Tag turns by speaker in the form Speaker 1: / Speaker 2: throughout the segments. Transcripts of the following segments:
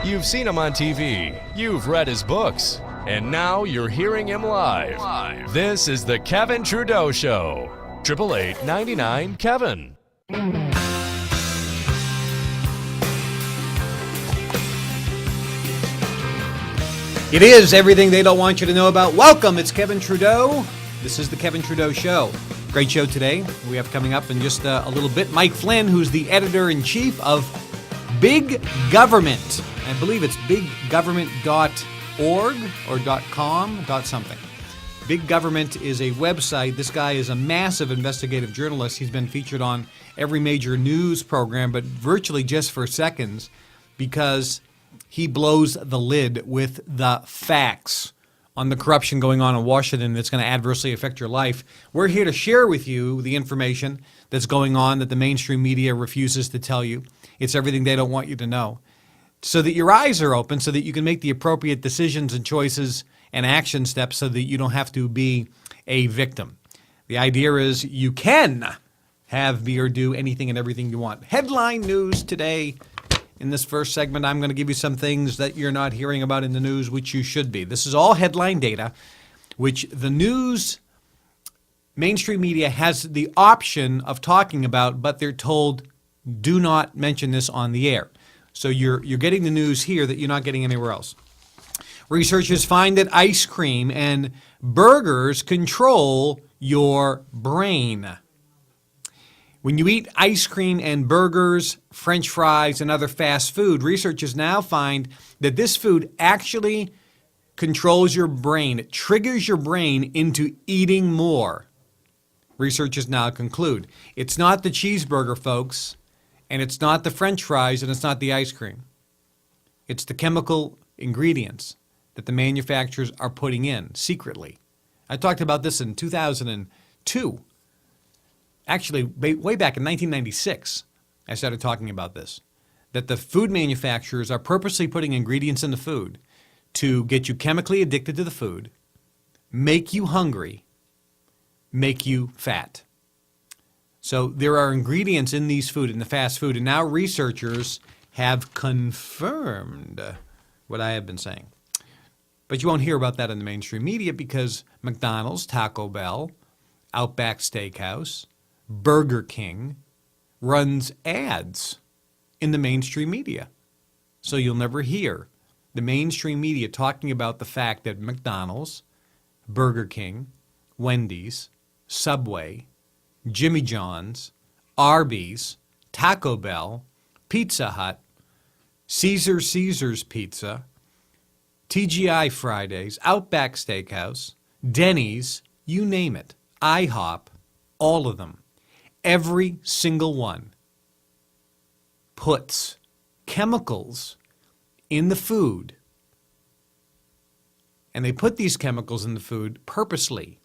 Speaker 1: You've seen him on TV, you've read his books, and now you're hearing him live. This is the Kevin Trudeau Show. 888-99-KEVIN.
Speaker 2: It is everything they don't want you to know about. Welcome, it's Kevin Trudeau. This is the Kevin Trudeau Show. Great show today. We have coming up in just a little bit Mike Flynn, who's the editor-in-chief of Big Government. I believe it's biggovernment.org or .com, something. Big Government is a website. This guy is a massive investigative journalist. He's been featured on every major news program, but virtually just for seconds, because he blows the lid with the facts on the corruption going on in Washington that's going to adversely affect your life. We're here to share with you the information that's going on that the mainstream media refuses to tell you. It's everything they don't want you to know, so that your eyes are open, so that you can make the appropriate decisions and choices and action steps so that you don't have to be a victim. The idea is you can have, be, or do anything and everything you want. Headline news today. In this first segment, I'm going to give you some things that you're not hearing about in the news, which you should be. This is all headline data, which the news, mainstream media has the option of talking about, but they're told, do not mention this on the air. So you're getting the news here that you're not getting anywhere else. Researchers find that ice cream and burgers control your brain. When you eat ice cream and burgers, French fries, and other fast food, researchers now find that this food actually controls your brain. It triggers your brain into eating more. Researchers now conclude it's not the cheeseburger, folks, and it's not the French fries, and it's not the ice cream. It's the chemical ingredients that the manufacturers are putting in secretly. I talked about this in 2002. Actually, way back in 1996, I started talking about this, that the food manufacturers are purposely putting ingredients in the food to get you chemically addicted to the food, make you hungry, make you fat. So there are ingredients in these food, in the fast food, and now researchers have confirmed what I have been saying. But you won't hear about that in the mainstream media because McDonald's, Taco Bell, Outback Steakhouse, Burger King runs ads in the mainstream media. So you'll never hear the mainstream media talking about the fact that McDonald's, Burger King, Wendy's, Subway, Jimmy John's, Arby's, Taco Bell, Pizza Hut, Caesar's Pizza, TGI Fridays, Outback Steakhouse, Denny's, you name it, IHOP, all of them. Every single one puts chemicals in the food, and they put these chemicals in the food purposely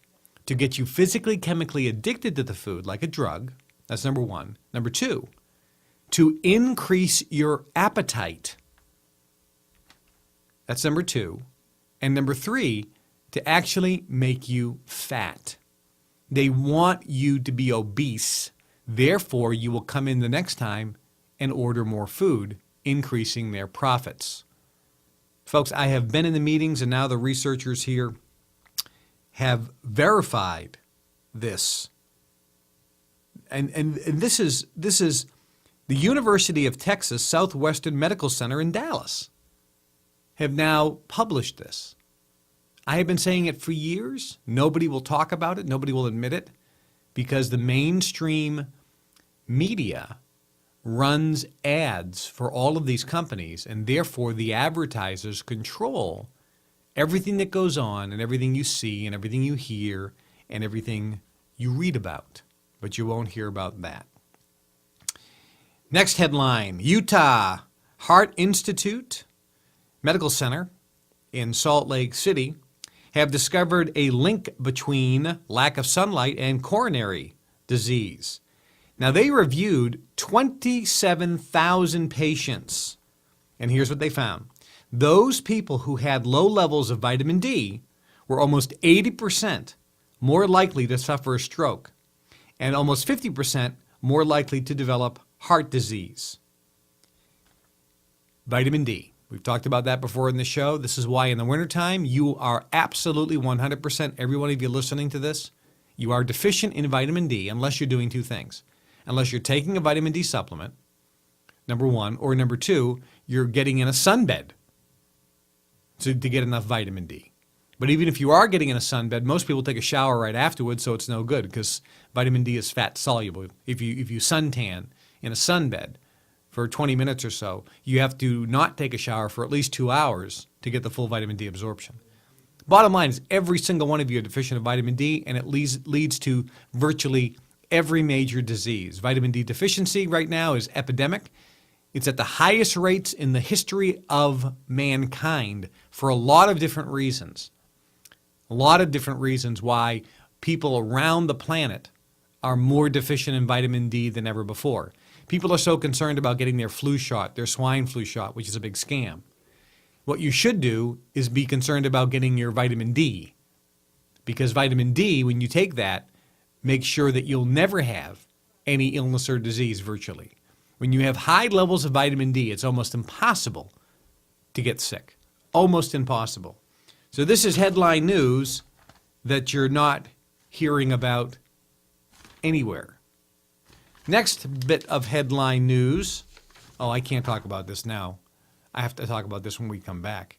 Speaker 2: to get you physically, chemically addicted to the food like a drug. That's number one. Number two, to increase your appetite. That's number two. And number three, to actually make you fat. They want you to be obese. Therefore, you will come in the next time and order more food, increasing their profits. Folks, I have been in the meetings, and now the researchers here have verified this. And this is the University of Texas Southwestern Medical Center in Dallas have now published this. I have been saying it for years. Nobody will talk about it. Nobody will admit it because the mainstream media runs ads for all of these companies, and therefore the advertisers control everything that goes on and everything you see and everything you hear and everything you read about. But you won't hear about that. Next headline, Utah Heart Institute Medical Center in Salt Lake City have discovered a link between lack of sunlight and coronary disease. Now, they reviewed 27,000 patients, and here's what they found. Those people who had low levels of vitamin D were almost 80% more likely to suffer a stroke and almost 50% more likely to develop heart disease. Vitamin D. We've talked about that before in the show. This is why in the wintertime, you are absolutely 100%, every one of you listening to this, you are deficient in vitamin D unless you're doing two things. Unless you're taking a vitamin D supplement, number one, or number two, you're getting in a sunbed to get enough vitamin D. But even if you are getting in a sunbed, most people take a shower right afterwards, so it's no good because vitamin D is fat soluble. If you suntan in a sunbed for 20 minutes or so, you have to not take a shower for at least 2 hours to get the full vitamin D absorption. Bottom line is every single one of you are deficient in vitamin D, and it leads to virtually every major disease. Vitamin D deficiency right now is epidemic. It's at the highest rates in the history of mankind for a lot of different reasons. A lot of different reasons why people around the planet are more deficient in vitamin D than ever before. People are so concerned about getting their flu shot, their swine flu shot, which is a big scam. What you should do is be concerned about getting your vitamin D, because vitamin D, when you take that, makes sure that you'll never have any illness or disease virtually. When you have high levels of vitamin D, it's almost impossible to get sick. Almost impossible. So this is headline news that you're not hearing about anywhere. Next bit of headline news. Oh, I can't talk about this now. I have to talk about this when we come back.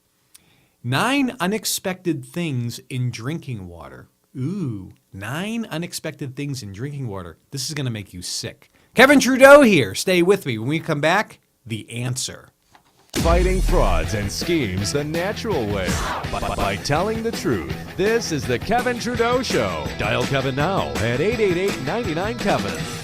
Speaker 2: 9 unexpected things in drinking water. Ooh, 9 unexpected things in drinking water. This is going to make you sick. Kevin Trudeau here. Stay with me. When we come back, the answer.
Speaker 1: Fighting frauds and schemes the natural way by telling the truth. This is the Kevin Trudeau Show. Dial Kevin now at 888-99-KEVIN.